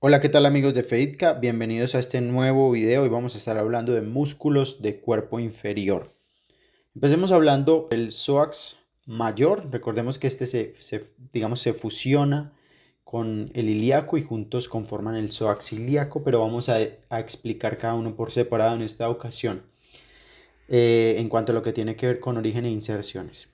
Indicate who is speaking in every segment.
Speaker 1: Hola, ¿qué tal amigos de Feitka? Bienvenidos a este nuevo video. Hoy vamos a estar hablando de músculos de cuerpo inferior. Empecemos hablando del psoas mayor. Recordemos que digamos, se fusiona con el ilíaco y juntos conforman el psoas ilíaco, pero vamos a explicar cada uno por separado en esta ocasión en cuanto a lo que tiene que ver con origen e inserciones.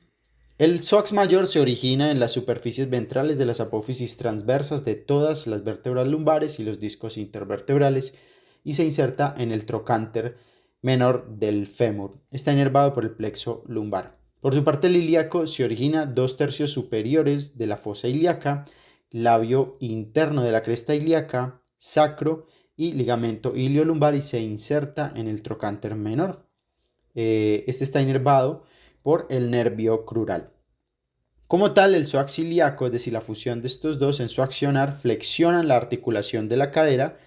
Speaker 1: El psoas mayor se origina en las superficies ventrales de las apófisis transversas de todas las vértebras lumbares y los discos intervertebrales y se inserta en el trocánter menor del fémur. Está inervado por el plexo lumbar. Por su parte, el ilíaco se origina 2/3 superiores de la fosa ilíaca, labio interno de la cresta ilíaca, sacro y ligamento iliolumbar y se inserta en el trocánter menor. Este está inervado por el nervio crural. Como tal, el psoas ilíaco, es decir, la fusión de estos dos en su accionar, flexionan la articulación de la cadera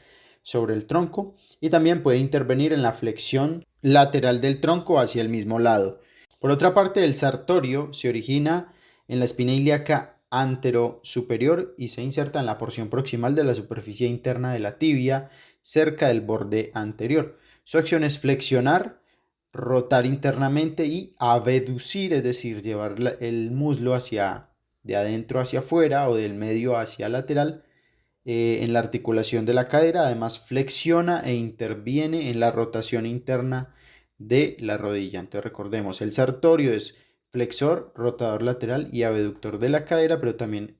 Speaker 1: sobre el tronco y también puede intervenir en la flexión lateral del tronco hacia el mismo lado. Por otra parte, el sartorio se origina en la espina ilíaca antero-superior y se inserta en la porción proximal de la superficie interna de la tibia, cerca del borde anterior. Su acción es flexionar, rotar internamente y abducir, es decir, llevar el muslo de adentro hacia afuera o del medio hacia lateral en la articulación de la cadera. Además, flexiona e interviene en la rotación interna de la rodilla. Entonces, recordemos, el sartorio es flexor, rotador lateral y abductor de la cadera, pero también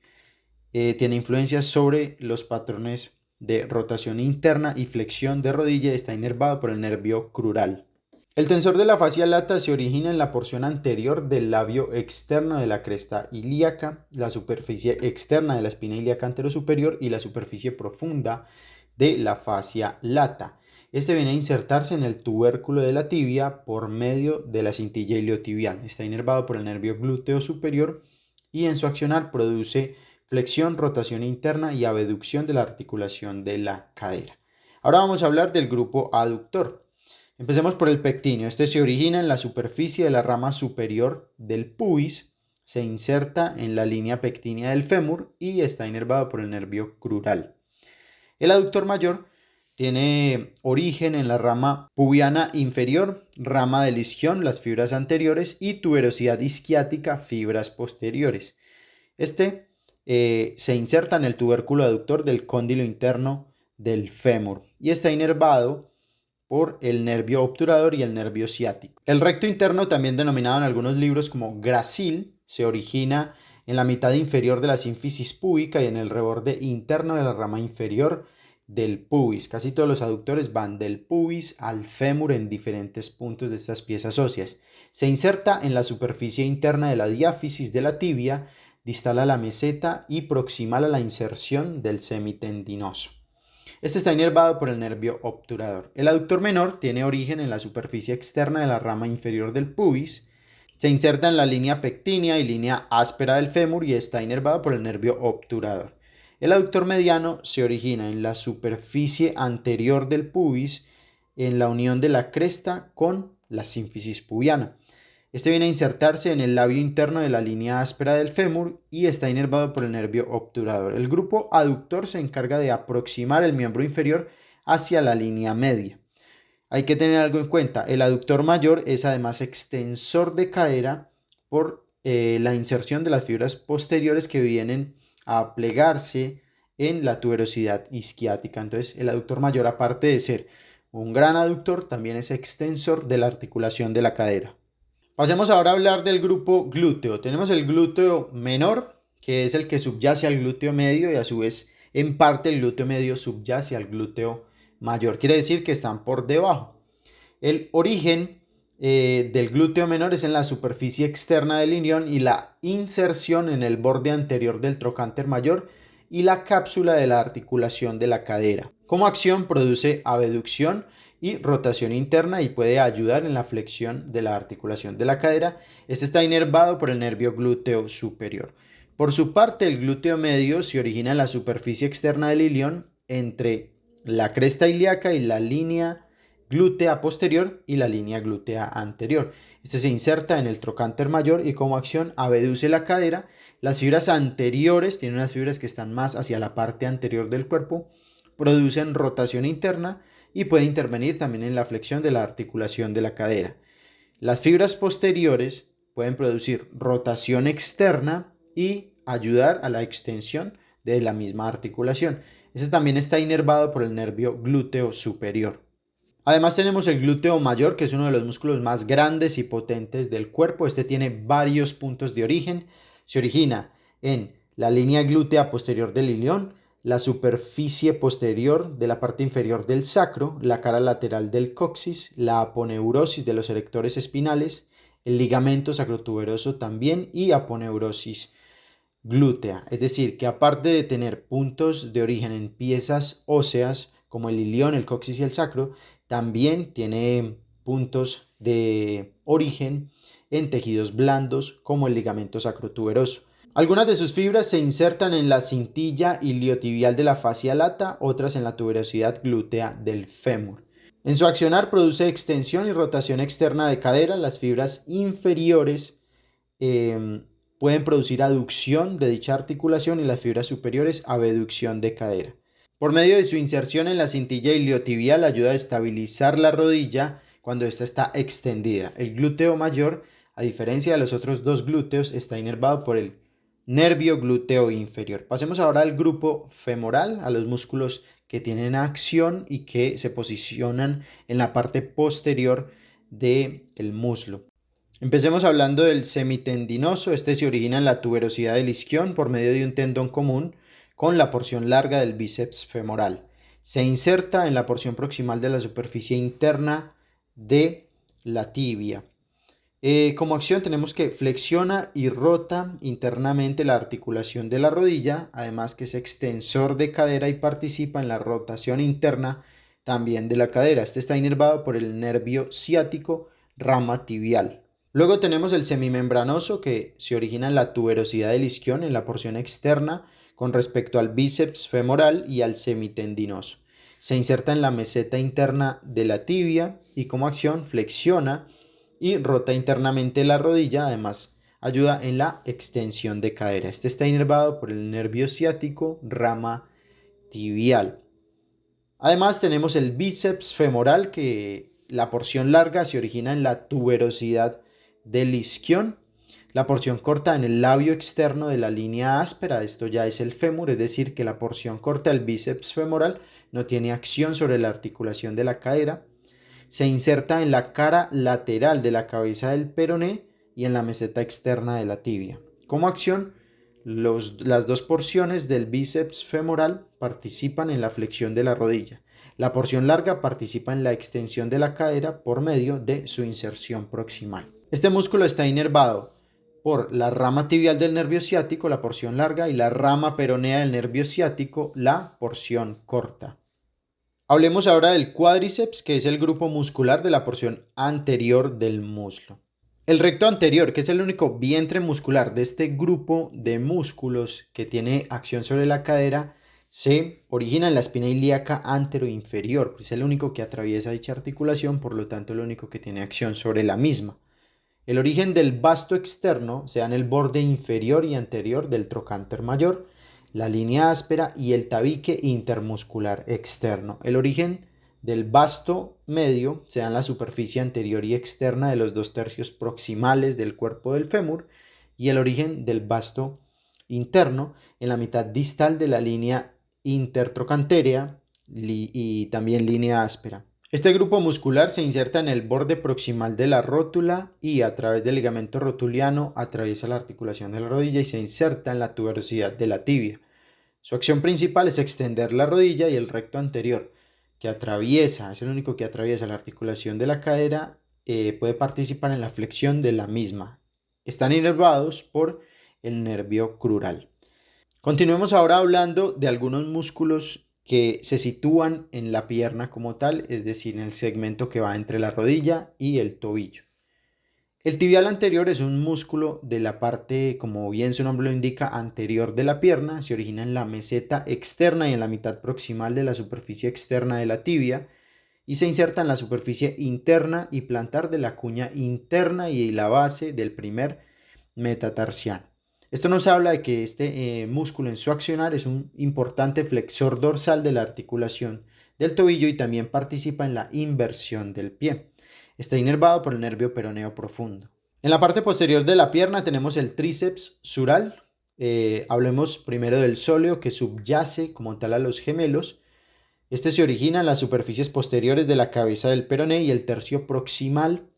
Speaker 1: tiene influencia sobre los patrones de rotación interna y flexión de rodilla y está inervado por el nervio crural. El tensor de la fascia lata se origina en la porción anterior del labio externo de la cresta ilíaca, la superficie externa de la espina ilíaca anterosuperior y la superficie profunda de la fascia lata. Este viene a insertarse en el tubérculo de la tibia por medio de la cintilla iliotibial. Está inervado por el nervio glúteo superior y en su accionar produce flexión, rotación interna y abducción de la articulación de la cadera. Ahora vamos a hablar del grupo aductor. Empecemos por el pectíneo. Este se origina en la superficie de la rama superior del pubis, se inserta en la línea pectínea del fémur y está inervado por el nervio crural. El aductor mayor tiene origen en la rama pubiana inferior, rama del isquión, las fibras anteriores y tuberosidad isquiática, fibras posteriores. Se inserta en el tubérculo aductor del cóndilo interno del fémur y está inervado por el nervio obturador y el nervio ciático. El recto interno, también denominado en algunos libros como gracil, se origina en la mitad inferior de la sínfisis púbica y en el reborde interno de la rama inferior del pubis. Casi todos los aductores van del pubis al fémur en diferentes puntos de estas piezas óseas. Se inserta en la superficie interna de la diáfisis de la tibia, distal a la meseta y proximal a la inserción del semitendinoso. Este está inervado por el nervio obturador. El aductor menor tiene origen en la superficie externa de la rama inferior del pubis, se inserta en la línea pectínea y línea áspera del fémur y está inervado por el nervio obturador. El aductor mediano se origina en la superficie anterior del pubis, en la unión de la cresta con la sínfisis pubiana. Este viene a insertarse en el labio interno de la línea áspera del fémur y está inervado por el nervio obturador. El grupo aductor se encarga de aproximar el miembro inferior hacia la línea media. Hay que tener algo en cuenta, el aductor mayor es además extensor de cadera por la inserción de las fibras posteriores que vienen a plegarse en la tuberosidad isquiática. Entonces, el aductor mayor, aparte de ser un gran aductor, también es extensor de la articulación de la cadera. Pasemos ahora a hablar del grupo glúteo. Tenemos el glúteo menor, que es el que subyace al glúteo medio y a su vez en parte el glúteo medio subyace al glúteo mayor. Quiere decir que están por debajo. El origen del glúteo menor es en la superficie externa del ilion y la inserción en el borde anterior del trocánter mayor y la cápsula de la articulación de la cadera. Como acción produce abducción y rotación interna y puede ayudar en la flexión de la articulación de la cadera. Este está inervado por el nervio glúteo superior. Por su parte, el glúteo medio se origina en la superficie externa del ilion entre la cresta ilíaca y la línea glútea posterior y la línea glútea anterior. Este se inserta en el trocánter mayor y como acción abduce la cadera. Las fibras anteriores tienen unas fibras que están más hacia la parte anterior del cuerpo, producen rotación interna y puede intervenir también en la flexión de la articulación de la cadera. Las fibras posteriores pueden producir rotación externa y ayudar a la extensión de la misma articulación. Este también está inervado por el nervio glúteo superior. Además tenemos el glúteo mayor, que es uno de los músculos más grandes y potentes del cuerpo. Este tiene varios puntos de origen. Se origina en la línea glútea posterior del ilion, la superficie posterior de la parte inferior del sacro, la cara lateral del coxis, la aponeurosis de los erectores espinales, el ligamento sacrotuberoso también y aponeurosis glútea. Es decir, que aparte de tener puntos de origen en piezas óseas como el ilion, el coxis y el sacro, también tiene puntos de origen en tejidos blandos como el ligamento sacrotuberoso. Algunas de sus fibras se insertan en la cintilla iliotibial de la fascia lata, otras en la tuberosidad glútea del fémur. En su accionar produce extensión y rotación externa de cadera. Las fibras inferiores pueden producir aducción de dicha articulación y las fibras superiores abducción de cadera. Por medio de su inserción en la cintilla iliotibial ayuda a estabilizar la rodilla cuando ésta está extendida. El glúteo mayor, a diferencia de los otros dos glúteos, está inervado por el nervio glúteo inferior. Pasemos ahora al grupo femoral, a los músculos que tienen acción y que se posicionan en la parte posterior del muslo. Empecemos hablando del semitendinoso. Este se origina en la tuberosidad del isquion por medio de un tendón común con la porción larga del bíceps femoral. Se inserta en la porción proximal de la superficie interna de la tibia. Como acción tenemos que flexiona y rota internamente la articulación de la rodilla, además que es extensor de cadera y participa en la rotación interna también de la cadera. Este está inervado por el nervio ciático rama tibial. Luego tenemos el semimembranoso, que se origina en la tuberosidad del isquion en la porción externa con respecto al bíceps femoral y al semitendinoso. Se inserta en la meseta interna de la tibia y como acción flexiona y rota internamente la rodilla, además ayuda en la extensión de cadera. Este está inervado por el nervio ciático rama tibial. Además tenemos el bíceps femoral, que la porción larga se origina en la tuberosidad del isquion, la porción corta en el labio externo de la línea áspera. Esto ya es el fémur, es decir, que la porción corta del bíceps femoral no tiene acción sobre la articulación de la cadera. Se inserta en la cara lateral de la cabeza del peroné y en la meseta externa de la tibia. Como acción, las dos porciones del bíceps femoral participan en la flexión de la rodilla. La porción larga participa en la extensión de la cadera por medio de su inserción proximal. Este músculo está inervado por la rama tibial del nervio ciático, la porción larga, y la rama peronea del nervio ciático, la porción corta. Hablemos ahora del cuádriceps, que es el grupo muscular de la porción anterior del muslo. El recto anterior, que es el único vientre muscular de este grupo de músculos que tiene acción sobre la cadera, se origina en la espina ilíaca anteroinferior. Es el único que atraviesa dicha articulación, por lo tanto el único que tiene acción sobre la misma. El origen del vasto externo se da en el borde inferior y anterior del trocánter mayor, la línea áspera y el tabique intermuscular externo. El origen del vasto medio se da en la superficie anterior y externa de los 2/3 proximales del cuerpo del fémur, y el origen del vasto interno en la mitad distal de la línea intertrocantérea y también línea áspera. Este grupo muscular se inserta en el borde proximal de la rótula y a través del ligamento rotuliano atraviesa la articulación de la rodilla y se inserta en la tuberosidad de la tibia. Su acción principal es extender la rodilla, y el recto anterior, que atraviesa, es el único que atraviesa la articulación de la cadera, puede participar en la flexión de la misma. Están inervados por el nervio crural. Continuemos ahora hablando de algunos músculos que se sitúan en la pierna como tal, es decir, en el segmento que va entre la rodilla y el tobillo. El tibial anterior es un músculo de la parte, como bien su nombre lo indica, anterior de la pierna. Se origina en la meseta externa y en la mitad proximal de la superficie externa de la tibia y se inserta en la superficie interna y plantar de la cuña interna y la base del primer metatarsiano. Esto nos habla de que este músculo en su accionar es un importante flexor dorsal de la articulación del tobillo y también participa en la inversión del pie. Está inervado por el nervio peroneo profundo. En la parte posterior de la pierna tenemos el tríceps sural. Hablemos primero del sóleo que subyace como tal a los gemelos. Este se origina en las superficies posteriores de la cabeza del peroné y el tercio proximal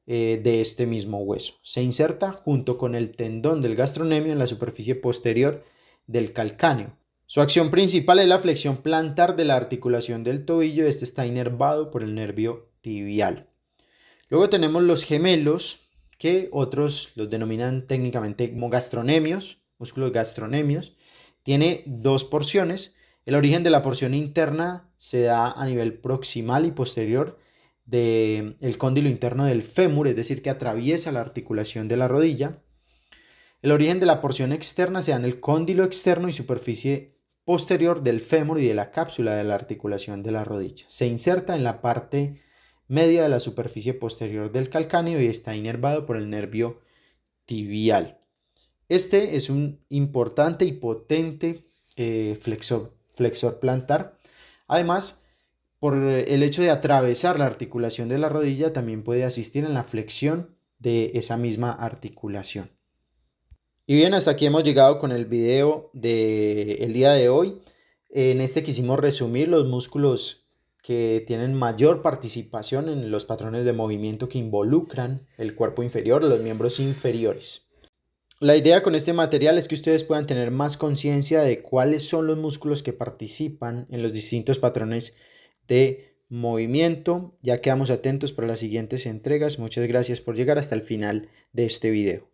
Speaker 1: de este mismo hueso. Se inserta junto con el tendón del gastrocnemio en la superficie posterior del calcáneo. Su acción principal es la flexión plantar de la articulación del tobillo. Este está inervado por el nervio tibial. Luego tenemos los gemelos, que otros los denominan técnicamente como gastrocnemios, músculos gastrocnemios. Tiene dos porciones. El origen de la porción interna se da a nivel proximal y posterior del cóndilo interno del fémur, es decir, que atraviesa la articulación de la rodilla. El origen de la porción externa se da en el cóndilo externo y superficie posterior del fémur y de la cápsula de la articulación de la rodilla. Se inserta en la parte media de la superficie posterior del calcáneo y está inervado por el nervio tibial. Este es un importante y potente flexor plantar. Además, por el hecho de atravesar la articulación de la rodilla, también puede asistir en la flexión de esa misma articulación. Y bien, hasta aquí hemos llegado con el video del día de hoy. En este quisimos resumir los músculos que tienen mayor participación en los patrones de movimiento que involucran el cuerpo inferior, los miembros inferiores. La idea con este material es que ustedes puedan tener más conciencia de cuáles son los músculos que participan en los distintos patrones de movimiento. Ya quedamos atentos para las siguientes entregas. Muchas gracias por llegar hasta el final de este video.